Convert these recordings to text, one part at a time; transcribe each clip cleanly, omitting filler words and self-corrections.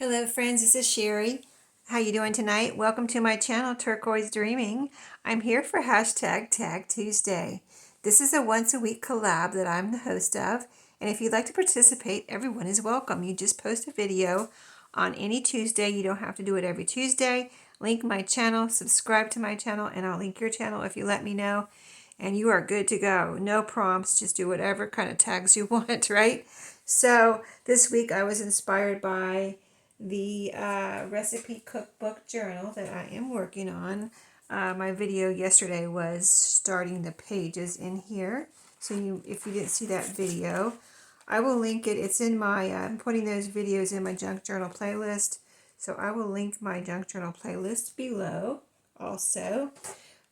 Hello friends, this is Sherry. How you doing tonight? Welcome to my channel, Turquoise Dreaming. I'm here for hashtag Tag Tuesday. This is a once a week collab that I'm the host of, and if you'd like to participate, everyone is welcome. You just post a video on any Tuesday. You don't have to do it every Tuesday. Link my channel, subscribe to my channel, and I'll link your channel if you let me know. And you are good to go. No prompts, just do whatever kind of tags you want, right? So this week I was inspired by the recipe cookbook journal that I am working on. My video yesterday was starting the pages in here. So if you didn't see that video, I will link it. It's in my, I'm putting those videos in my junk journal playlist. So I will link my junk journal playlist below also.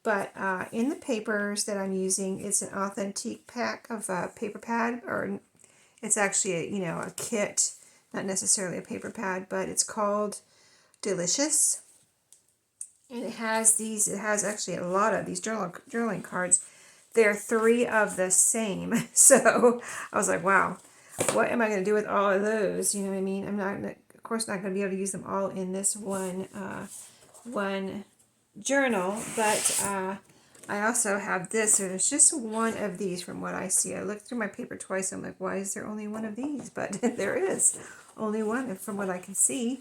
But in the papers that I'm using, it's an Authentique pack of paper pad, or it's actually a kit, not necessarily a paper pad, but it's called Delicious. And it has actually a lot of these journaling cards. There are 3 of the same. So I was like, wow, what am I going to do with all of those? You know what I mean? I'm not, of course, not going to be able to use them all in this one journal, but I also have this. So there's just one of these from what I see. I looked through my paper twice. I'm like, why is there only one of these? But there is only one from what I can see.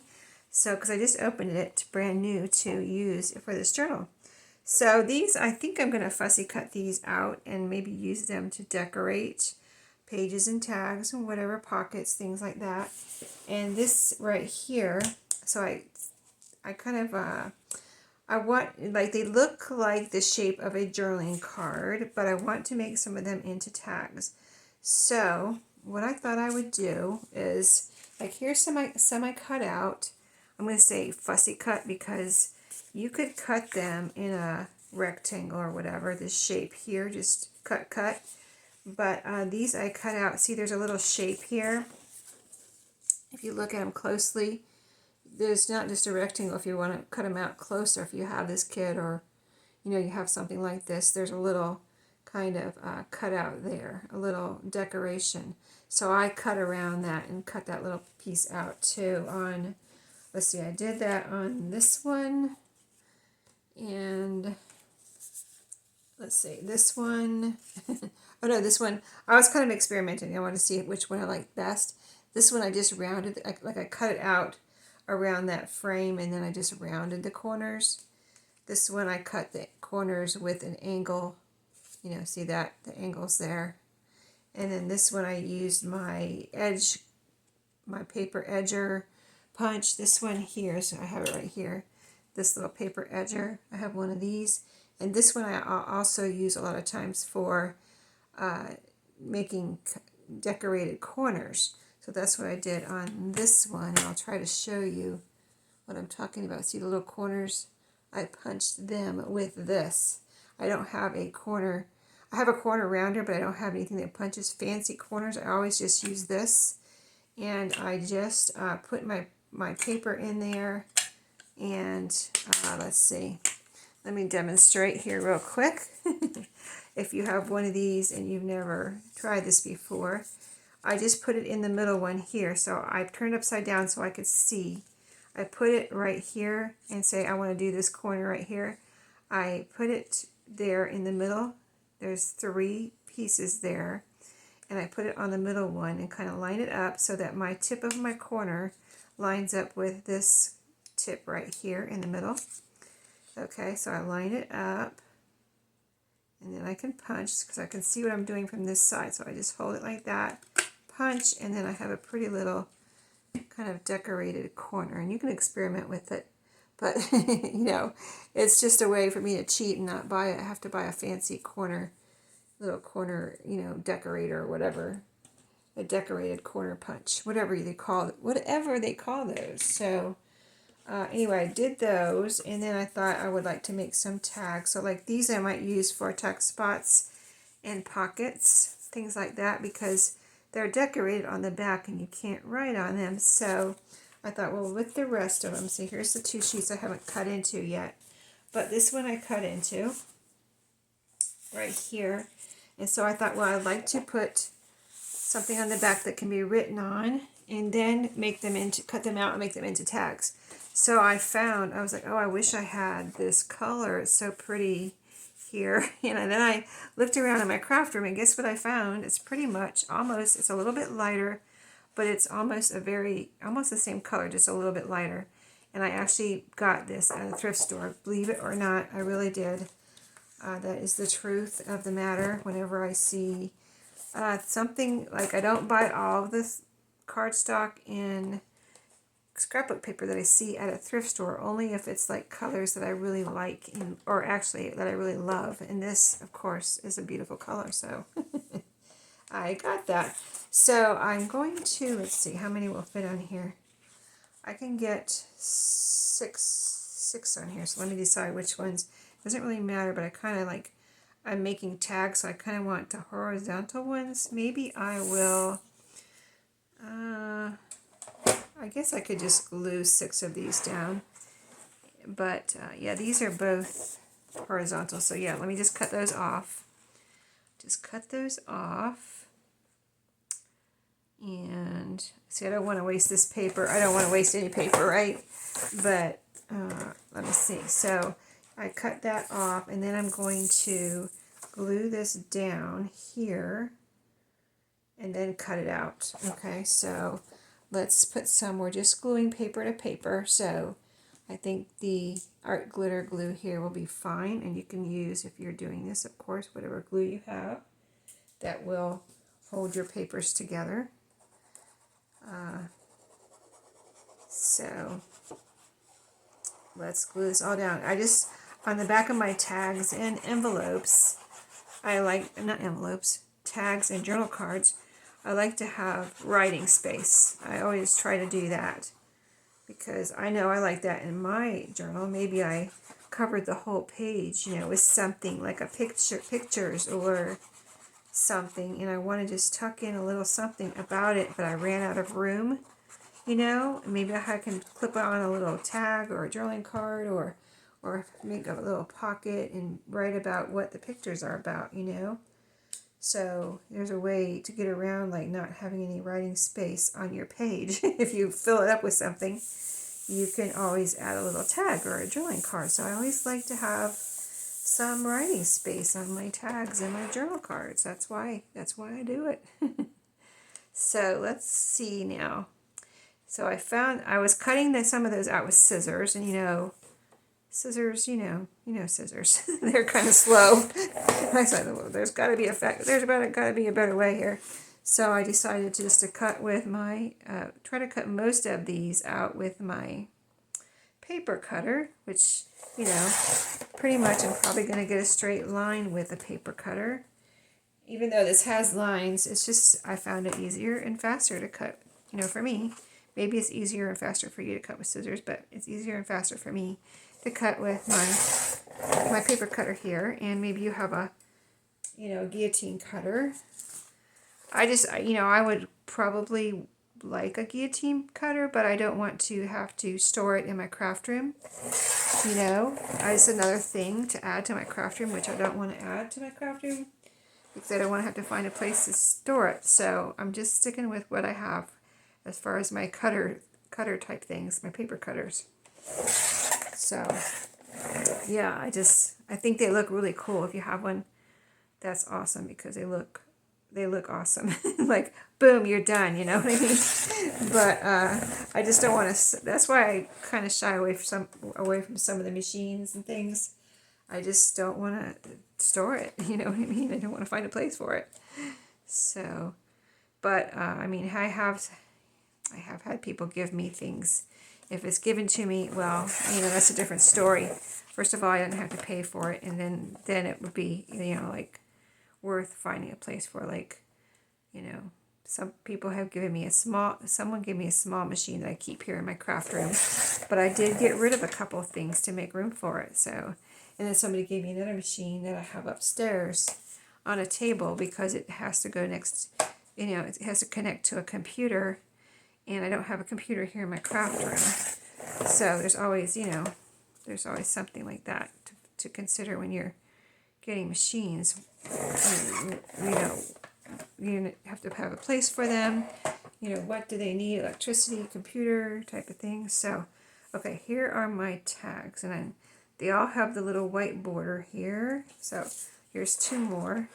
So, because I just opened it brand new to use for this journal. So these, I think I'm going to fussy cut these out and maybe use them to decorate pages and tags and whatever, pockets, things like that. And this right here, so I kind of, I want, like, they look like the shape of a journaling card, but I want to make some of them into tags. So what I thought I would do is, like, here's some I cut out. I'm going to say fussy cut because you could cut them in a rectangle or whatever, this shape here, just cut. But these I cut out. See, there's a little shape here. If you look at them closely, there's not just a rectangle. If you want to cut them out closer, if you have this kit, or you have something like this, there's a little kind of cut out there, a little decoration. So I cut around that and cut that little piece out too on, let's see, I did that on this one, and let's see, this one. Oh no, this one, I was kind of experimenting. I want to see which one I like best. This one I just rounded, like I cut it out around that frame, and then I just rounded the corners. This one I cut the corners with an angle, see that, the angles there. And then this one I used my paper edger punch. This one here, so I have it right here, this little paper edger, I have one of these. And this one I also use a lot of times for making decorated corners. So that's what I did on this one. I'll try to show you what I'm talking about. See the little corners? I punched them with this. I don't have a corner. I have a corner rounder, but I don't have anything that punches fancy corners. I always just use this. And I just put my paper in there. And let's see. Let me demonstrate here real quick. If you have one of these and you've never tried this before, I just put it in the middle one here. So I turned it upside down so I could see. I put it right here and say I want to do this corner right here. I put it there in the middle. There's 3 pieces there. And I put it on the middle one and kind of line it up so that my tip of my corner lines up with this tip right here in the middle. Okay, so I line it up. And then I can punch because I can see what I'm doing from this side. So I just hold it like that, punch, and then I have a pretty little kind of decorated corner. And you can experiment with it. But, it's just a way for me to cheat and not buy it. I have to buy a fancy little corner, decorator or whatever. A decorated corner punch, whatever they call those. So anyway, I did those, and then I thought I would like to make some tags. So like these I might use for tuck spots and pockets, things like that, because they're decorated on the back and you can't write on them. So I thought, well, with the rest of them, see, here's the 2 sheets I haven't cut into yet. But this one I cut into right here. And so I thought, well, I'd like to put something on the back that can be written on. and then cut them out and make them into tags. So I was like, oh, I wish I had this color. It's so pretty here. And then I looked around in my craft room, and guess what I found? It's pretty much it's a little bit lighter, but it's almost almost the same color, just a little bit lighter. And I actually got this at a thrift store. Believe it or not, I really did. That is the truth of the matter. Whenever I see something, like I don't buy all of this cardstock in scrapbook paper that I see at a thrift store, only if it's like colors that I really like, or actually that I really love. And this, of course, is a beautiful color, so I got that. So I'm going to, let's see, how many will fit on here? I can get six on here, so let me decide which ones. It doesn't really matter, but I kind of like, I'm making tags, so I kind of want the horizontal ones. Maybe I will, I guess I could just glue 6 of these down. But yeah, these are both horizontal, so yeah, let me just cut those off. Just cut those off. And see, I don't want to waste this paper. I don't want to waste any paper, right? But let me see. So I cut that off, and then I'm going to glue this down here and then cut it out. Okay, so let's put some, we're just gluing paper to paper. So I think the art glitter glue here will be fine, and you can use, if you're doing this, of course, whatever glue you have that will hold your papers together. So let's glue this all down. On the back of my tags and envelopes, tags and journal cards, I like to have writing space. I always try to do that because I know I like that in my journal. Maybe I covered the whole page, with something like pictures or something, and I want to just tuck in a little something about it, but I ran out of room. Maybe I can clip on a little tag or a journaling card, or make a little pocket and write about what the pictures are about, So there's a way to get around like not having any writing space on your page. If you fill it up with something, you can always add a little tag or a journaling card. So I always like to have some writing space on my tags and my journal cards. That's why I do it. So let's see now. So I was cutting some of those out with scissors, and scissors, scissors. They're kind of slow. I said, well, there's got to be a better way here. So I decided just to cut with try to cut most of these out with my paper cutter, which, pretty much I'm probably going to get a straight line with a paper cutter. Even though this has lines, it's just, I found it easier and faster to cut, for me. Maybe it's easier and faster for you to cut with scissors, but it's easier and faster for me to cut with my paper cutter here. And maybe you have a, guillotine cutter. I would probably like a guillotine cutter, but I don't want to have to store it in my craft room. It's another thing to add to my craft room, which I don't want to add to my craft room because I don't want to have to find a place to store it. So I'm just sticking with what I have as far as my cutter type things, my paper cutters. So yeah, I think they look really cool. If you have one, that's awesome because they look awesome. Like, boom, you're done, you know what I mean? But I just don't want to, that's why I kind of shy away from some of the machines and things. I just don't want to store it, you know what I mean? I don't want to find a place for it. So, but I have had people give me things. If it's given to me, well, that's a different story. First of all, I didn't have to pay for it, and then it would be, like, worth finding a place for. Like, some people have given me someone gave me a small machine that I keep here in my craft room, but I did get rid of a couple of things to make room for it. So, and then somebody gave me another machine that I have upstairs on a table because it has to go next, it has to connect to a computer, and I don't have a computer here in my craft room. So there's always, something like that to consider when you're getting machines. You have to have a place for them, you know, what do they need? Electricity, computer type of thing. So, okay, here are my tags, and then they all have the little white border here. So here's two more.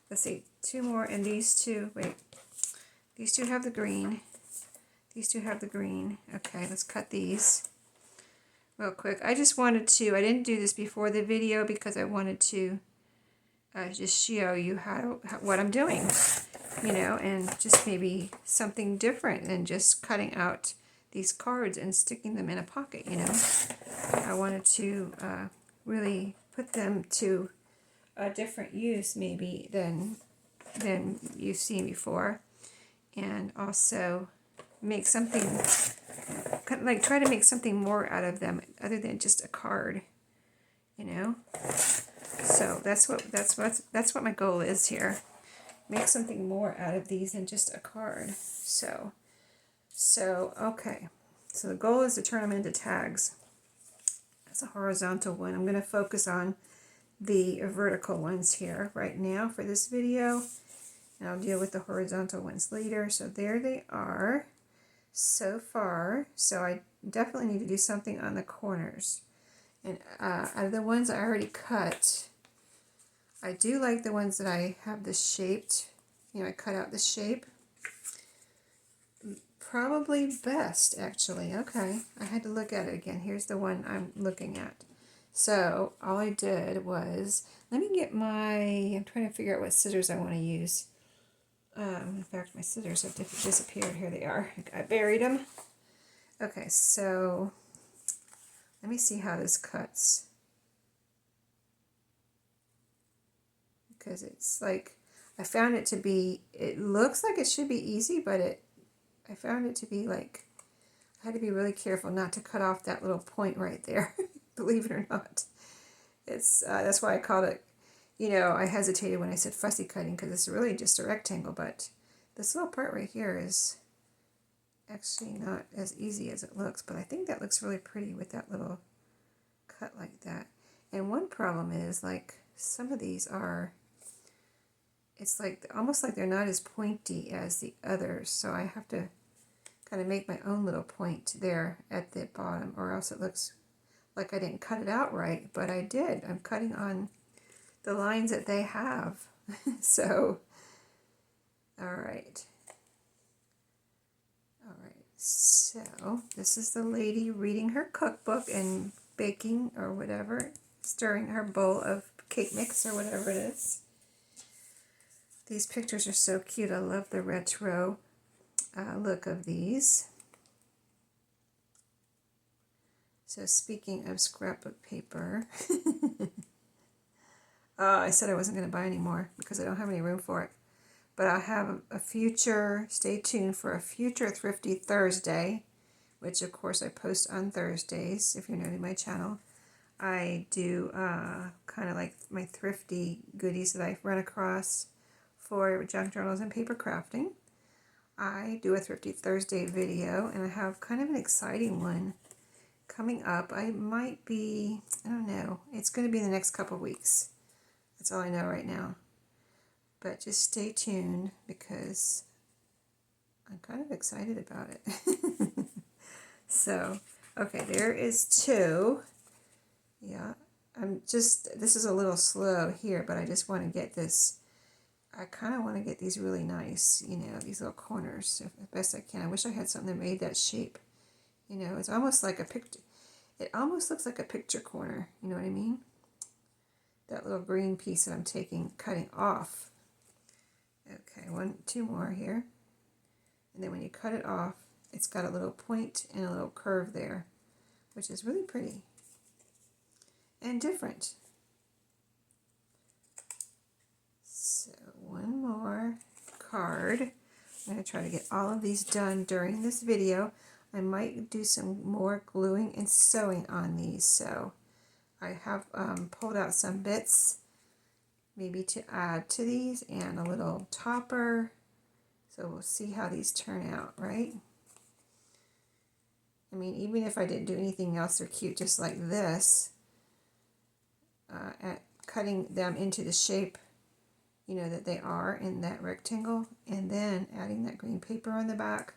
Let's see, two more, and these two, wait, these two have the green. These two have the green. Okay, let's cut these real quick. I just wanted to, I didn't do this before the video because I wanted to just show you how what I'm doing, you know, and just maybe something different than just cutting out these cards and sticking them in a pocket, you know. I wanted to really put them to a different use maybe than you've seen before, and also make something kind of like try to make something more out of them other than just a card, you know. So that's what my goal is here. Make something more out of these than just a card. So okay. So the goal is to turn them into tags. That's a horizontal one. I'm going to focus on the vertical ones here right now for this video, and I'll deal with the horizontal ones later. So there they are so far. So I definitely need to do something on the corners. And out of the ones I already cut, I do like the ones that I have this shaped, you know, I cut out the shape. Probably best, actually. Okay, I had to look at it again. Here's the one I'm looking at. So all I did was, let me get I'm trying to figure out what scissors I want to use. In fact, my scissors have disappeared. Here they are. I buried them. Okay, so let me see how this cuts. Because it's like, I found it to be, it looks like it should be easy, but I found it to be like, I had to be really careful not to cut off that little point right there, believe it or not. It's that's why I called it, you know, I hesitated when I said fussy cutting because it's really just a rectangle, but this little part right here is actually not as easy as it looks, but I think that looks really pretty with that little cut like that. And one problem is, like, some of these are, it's like almost like they're not as pointy as the others, so I have to kind of make my own little point there at the bottom, or else it looks like I didn't cut it out right, but I did. I'm cutting on the lines that they have. So, all right. So this is the lady reading her cookbook and baking or whatever, stirring her bowl of cake mix or whatever it is. These pictures are so cute. I love the retro look of these. So speaking of scrapbook paper, I said I wasn't going to buy any more because I don't have any room for it. But I'll have a future, stay tuned for a future Thrifty Thursday, which of course I post on Thursdays if you're new to my channel. I do kind of like my thrifty goodies that I've run across for junk journals and paper crafting. I do a Thrifty Thursday video, and I have kind of an exciting one coming up. I might be, I don't know, it's going to be in the next couple of weeks. That's all I know right now. But just stay tuned because I'm kind of excited about it. So, okay, there is two. Yeah, this is a little slow here, but I just want to get this, I kind of want to get these really nice, you know, these little corners as best I can. I wish I had something that made that shape. You know, it's almost like a picture, it almost looks like a picture corner, you know what I mean? That little green piece that I'm cutting off. Okay, two more here. And then when you cut it off, it's got a little point and a little curve there, which is really pretty and different. So one more card. I'm going to try to get all of these done during this video. I might do some more gluing and sewing on these. So I have pulled out some bits maybe to add to these and a little topper. So we'll see how these turn out, right? I mean, even if I didn't do anything else, they're cute just like this. At cutting them into the shape, you know, that they are in that rectangle, and then adding that green paper on the back.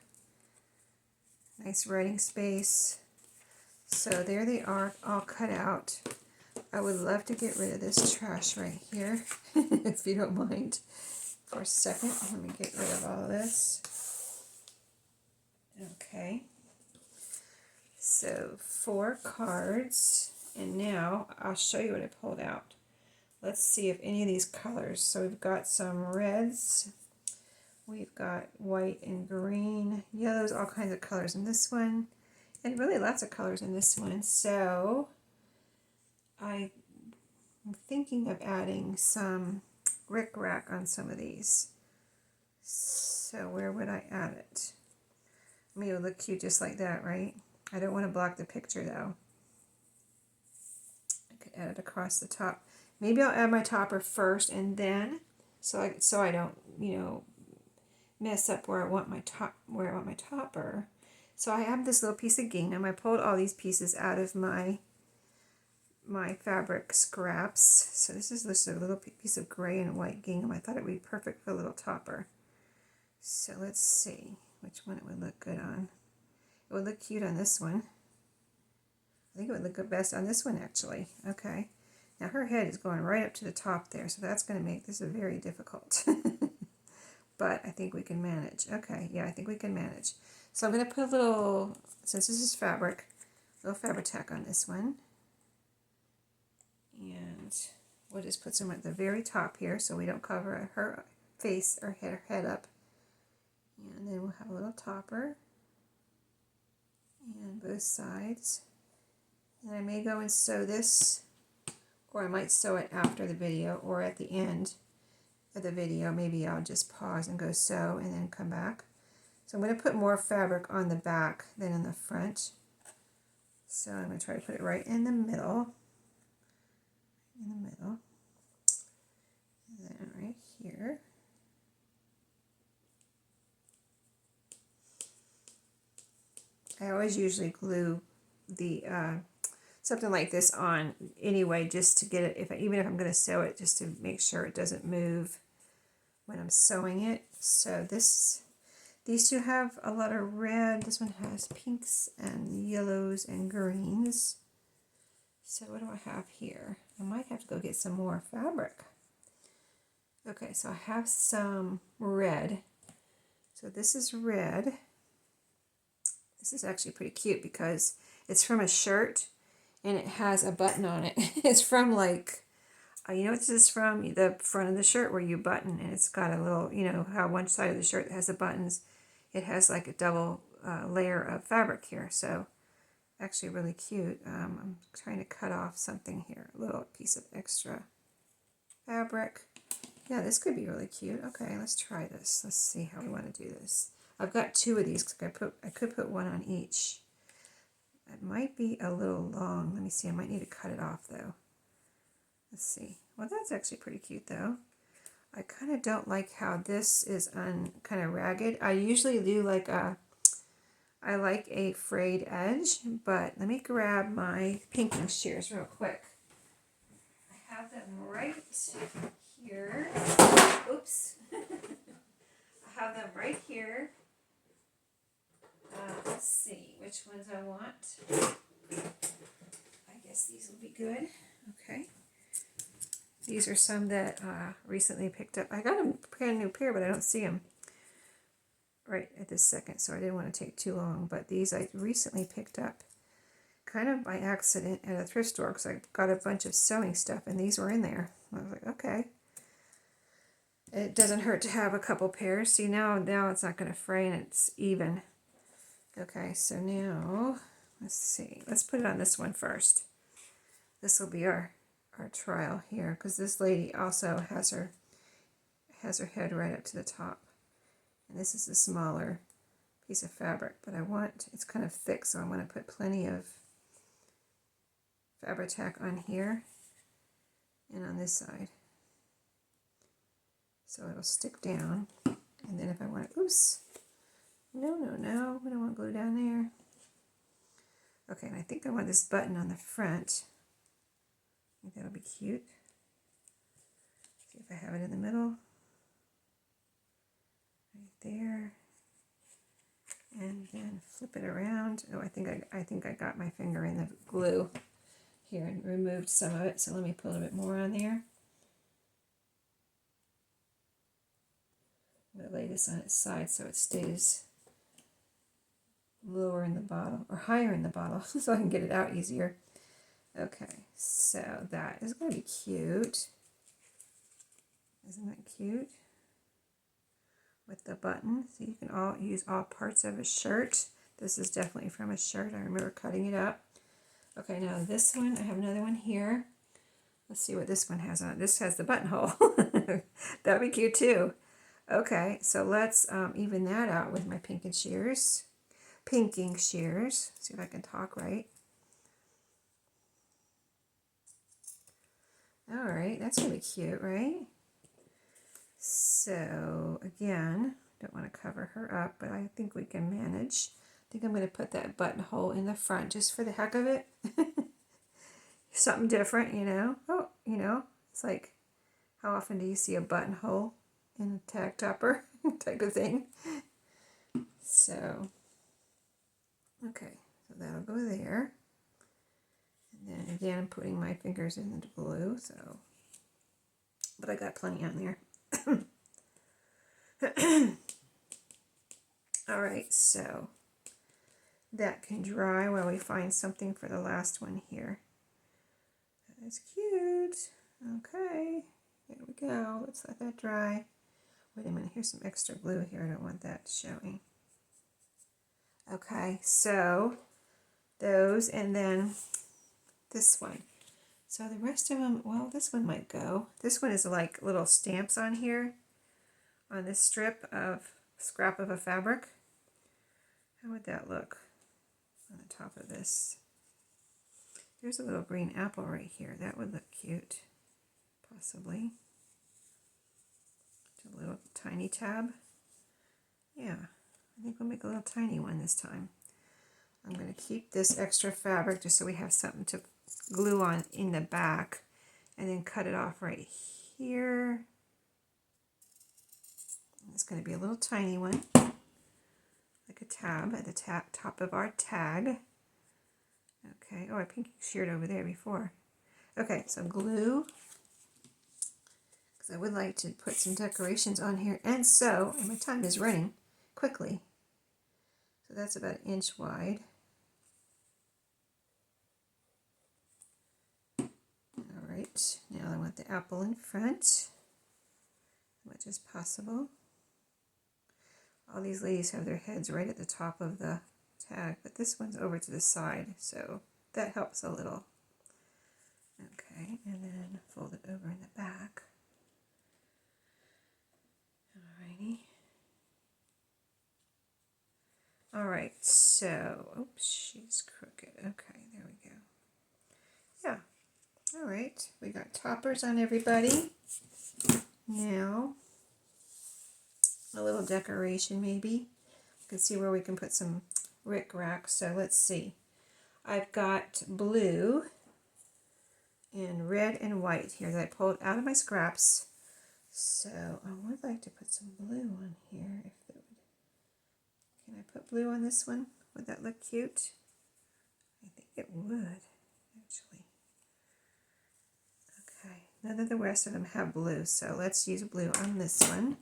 Nice writing space. So there they are, all cut out. I would love to get rid of this trash right here, if you don't mind, for a second. Let me get rid of all this. Okay. So 4 cards, and now I'll show you what I pulled out. Let's see if any of these colors. So we've got some reds, we've got white and green, yellows, all kinds of colors in this one, and really lots of colors in this one. So I'm thinking of adding some rickrack on some of these. So where would I add it? I mean, it would look cute just like that, right? I don't want to block the picture though. I could add it across the top. Maybe I'll add my topper first, and then so I don't, you know, mess up where I want my topper. So I have this little piece of gingham. I pulled all these pieces out of my fabric scraps. So this is just a little piece of gray and white gingham. I thought it would be perfect for a little topper. So let's see which one it would look good on. It would look cute on this one. I think it would look good best on this one, actually. Okay. Now her head is going right up to the top there, so that's going to make this very difficult. But I think we can manage. Okay, yeah, I think we can manage. So I'm going to put a little, since this is fabric, a little fabric tack on this one. And we'll just put some at the very top here so we don't cover her face or her head up. And then we'll have a little topper. And both sides. And I may go and sew this, or I might sew it after the video or at the end of the video. Maybe I'll just pause and go sew and then come back. So I'm going to put more fabric on the back than in the front. So I'm going to try to put it right in the middle. And then right here. I always usually glue the something like this on anyway, just to get it, even if I'm going to sew it, just to make sure it doesn't move when I'm sewing it. So these two have a lot of red. This one has pinks and yellows and greens. So what do I have here? I might have to go get some more fabric. Okay, so I have some red. So this is red. This is actually pretty cute because it's from a shirt and it has a button on it. It's from like, you know what this is from? The front of the shirt where you button, and it's got a little, you know, how one side of the shirt has the buttons. It has like a double layer of fabric here. So actually really cute. I'm trying to cut off something here, a little piece of extra fabric. Yeah, this could be really cute. Okay, let's try this. Let's see how we want to do this. I've got 2 of these because I could put one on each. It might be a little long. Let me see. I might need to cut it off though. Let's see. Well, that's actually pretty cute though. I kind of don't like how this is kind of ragged. I usually do like I like a frayed edge, but let me grab my pinking shears real quick. I have them right here. Oops. I have them right here. Let's see which ones I want. I guess these will be good. Okay. These are some that recently picked up. I got a brand new pair, but I don't see them right at this second, so I didn't want to take too long. But these I recently picked up kind of by accident at a thrift store because I got a bunch of sewing stuff and these were in there. I was like, okay. It doesn't hurt to have a couple pairs. See, now it's not going to fray and it's even. Okay, so now, let's see. Let's put it on this one first. This will be our trial here because this lady also has her head right up to the top. And this is a smaller piece of fabric, but it's kind of thick, so I want to put plenty of fabric tack on here and on this side. So it'll stick down. And then if I want to, oops. No, we don't want glue down there. Okay, and I think I want this button on the front. I think that'll be cute. See if I have it in the middle. there. And then flip it around. Oh, I think I got my finger in the glue here and removed some of it. So let me put a little bit more on there. I'm going to lay this on its side so it stays lower in the bottle, or higher in the bottle, so I can get it out easier. Okay, so that is going to be cute. Isn't that cute? With the button, so you can use all parts of a shirt. This is definitely from a shirt. I remember cutting it up. Okay, now this one, I have another one here. Let's see what this one has on it. This has the buttonhole. That'd be cute too. Okay, so let's even that out with my pinking shears. See if I can talk right. All right, that's gonna be cute, right? So again, don't want to cover her up, but I think we can manage. I think I'm going to put that buttonhole in the front just for the heck of it. Something different, you know. Oh, you know, it's like, how often do you see a buttonhole in a tag topper type of thing? So, okay, so that'll go there. And then again, I'm putting my fingers in the glue, so, but I got plenty on there. All right, so that can dry while we find something for the last one here. That is cute. Okay, here we go. Let's let that dry. Wait a minute, here's some extra glue here. I don't want that showing. Okay, so those, and then this one. So the rest of them, well, this one might go. This one is like little stamps on here, on this strip of scrap of a fabric. How would that look on the top of this? There's a little green apple right here. That would look cute, possibly. A little tiny tab. Yeah, I think we'll make a little tiny one this time. I'm going to keep this extra fabric just so we have something to glue on in the back, and then cut it off right here. It's going to be a little tiny one, like a tab at the top of our tag. Okay, oh, I pinky sheared over there before. Okay, so glue, because I would like to put some decorations on here, and so, and my time is running quickly. So that's about 1 inch wide. All right, now I want the apple in front, as much as possible. All these ladies have their heads right at the top of the tag, but this one's over to the side, so that helps a little. Okay, and then fold it over in the back. Alrighty. Alright, so, oops, she's crooked. Okay, there we go. Yeah, alright, we got toppers on everybody. Now, a little decoration maybe. You can see where we can put some rickrack. So let's see. I've got blue and red and white here that I pulled out of my scraps. So I would like to put some blue on here. If it would. Can I put blue on this one? Would that look cute? I think it would, actually. Okay, none of the rest of them have blue, so let's use blue on this one.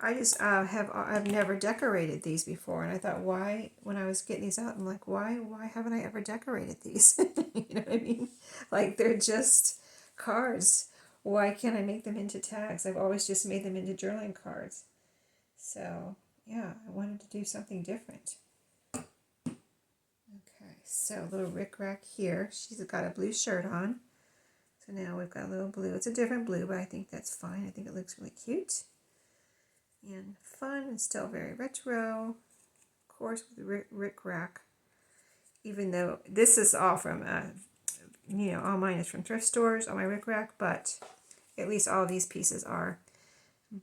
I just I've never decorated these before, and I thought, why, when I was getting these out, I'm like, why haven't I ever decorated these? You know what I mean? Like, they're just cards. Why can't I make them into tags? I've always just made them into journaling cards. So yeah, I wanted to do something different. Okay, so a little rickrack here. She's got a blue shirt on. So now we've got a little blue. It's a different blue, but I think that's fine. I think it looks really cute and fun and still very retro. Of course, with rickrack. Even though this is all from, you know, all mine is from thrift stores, all my rickrack, but at least all these pieces are.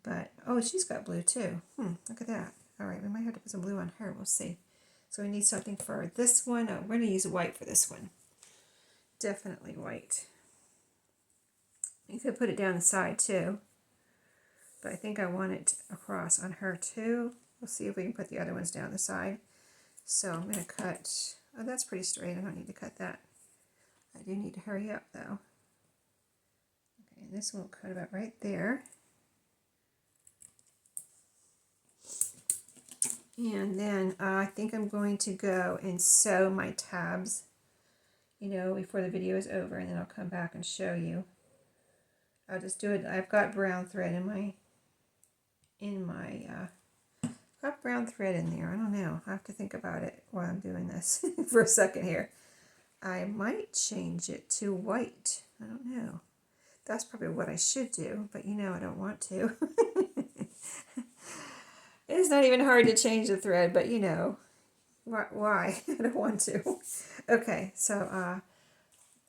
But, oh, she's got blue too. Look at that. All right, we might have to put some blue on her. We'll see. So we need something for this one. Oh, we're going to use white for this one. Definitely white. You could put it down the side too. but I think I want it across on her too. We'll see if we can put the other ones down the side. So I'm going to cut, oh, that's pretty straight. I don't need to cut that. I do need to hurry up though. Okay, and this one will cut about right there. And then I think I'm going to go and sew my tabs, you know, before the video is over, and then I'll come back and show you. I'll just do it. I've got brown thread got brown thread in there. I don't know. I have to think about it while I'm doing this for a second here. I might change it to white. I don't know. That's probably what I should do, but you know I don't want to. It's not even hard to change the thread, but you know, why? I don't want to. Okay, so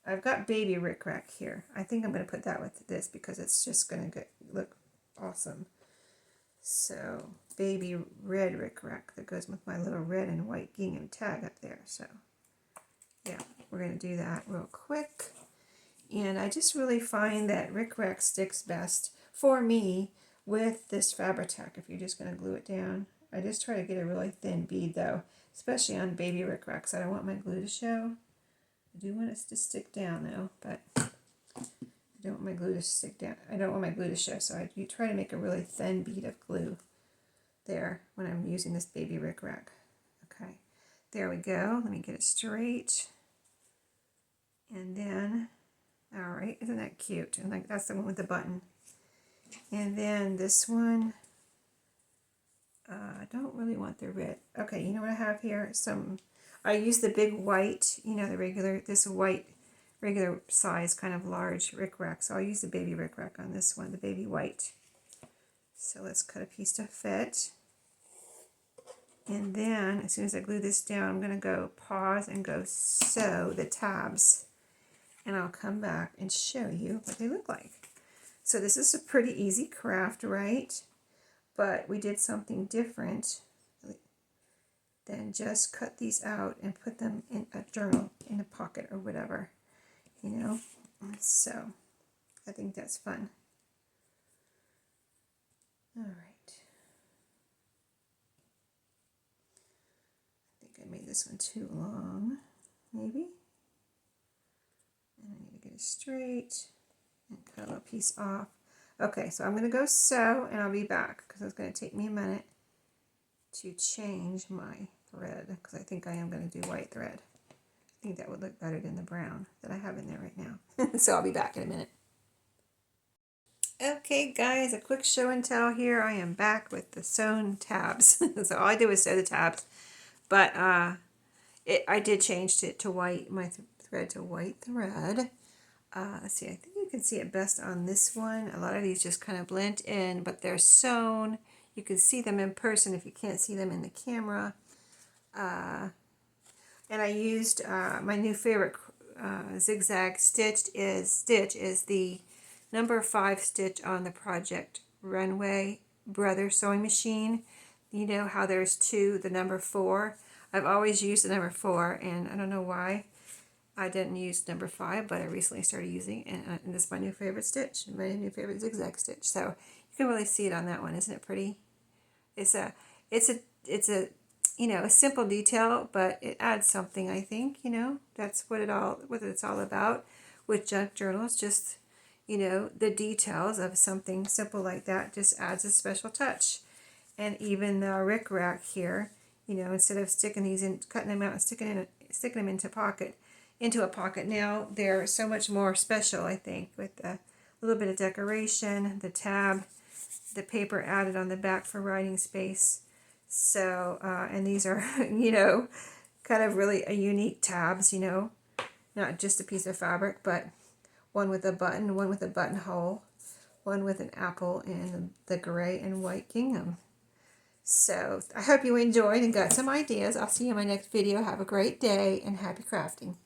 I've got baby rickrack here. I think I'm going to put that with this because it's just going to look awesome. So baby red rickrack that goes with my little red and white gingham tag up there. So yeah, we're going to do that real quick. And I just really find that rickrack sticks best for me with this Fabri-Tac if you're just going to glue it down. I just try to get a really thin bead though, especially on baby rickrack, so I don't want my glue to show. I do want it to stick down though, but I don't want my glue to stick down. I don't want my glue to show, so I try to make a really thin bead of glue there when I'm using this baby rickrack. Okay, there we go. Let me get it straight. And then, all right, isn't that cute? And like that's the one with the button. And then this one, I don't really want the red. Okay, you know what I have here? I use the big white, you know, this white, regular size, kind of large rickrack. So I'll use the baby rickrack on this one, the baby white. So let's cut a piece to fit. And then, as soon as I glue this down, I'm going to go pause and go sew the tabs. And I'll come back and show you what they look like. So this is a pretty easy craft, right? But we did something different than just cut these out and put them in a journal, in a pocket or whatever, you know? So I think that's fun. All right. I think I made this one too long, maybe. And I need to get it straight and cut a little piece off. Okay, so I'm going to go sew and I'll be back because it's going to take me a minute to change my thread because I think I am going to do white thread. I think that would look better than the brown that I have in there right now. So I'll be back in a minute. Okay guys, a quick show and tell here. I am back with the sewn tabs. So all I did was sew the tabs, but I did change it to white, my thread to white thread. Let's see, I think you can see it best on this one. A lot of these just kind of blend in, but they're sewn. You can see them in person if you can't see them in the camera. And I used my new favorite zigzag stitch is the number 5 stitch on the Project Runway Brother sewing machine. You know how there's two, the number 4. I've always used the number 4, and I don't know why I didn't use number 5, but I recently started using it, and this is my new favorite stitch, my new favorite zigzag stitch. So you can really see it on that one, isn't it pretty? It's a you know, a simple detail, but it adds something. I think, you know, that's what it's all about with junk journals. Just, you know, the details of something simple like that just adds a special touch. And even the rickrack here, you know, instead of sticking these in, cutting them out and sticking them into a pocket. Now they're so much more special, I think, with a little bit of decoration, the tab, the paper added on the back for writing space. So, and these are, you know, kind of really a unique tabs, you know, not just a piece of fabric, but one with a button, one with a buttonhole, one with an apple, and the gray and white gingham. So I hope you enjoyed and got some ideas. I'll see you in my next video. Have a great day and happy crafting.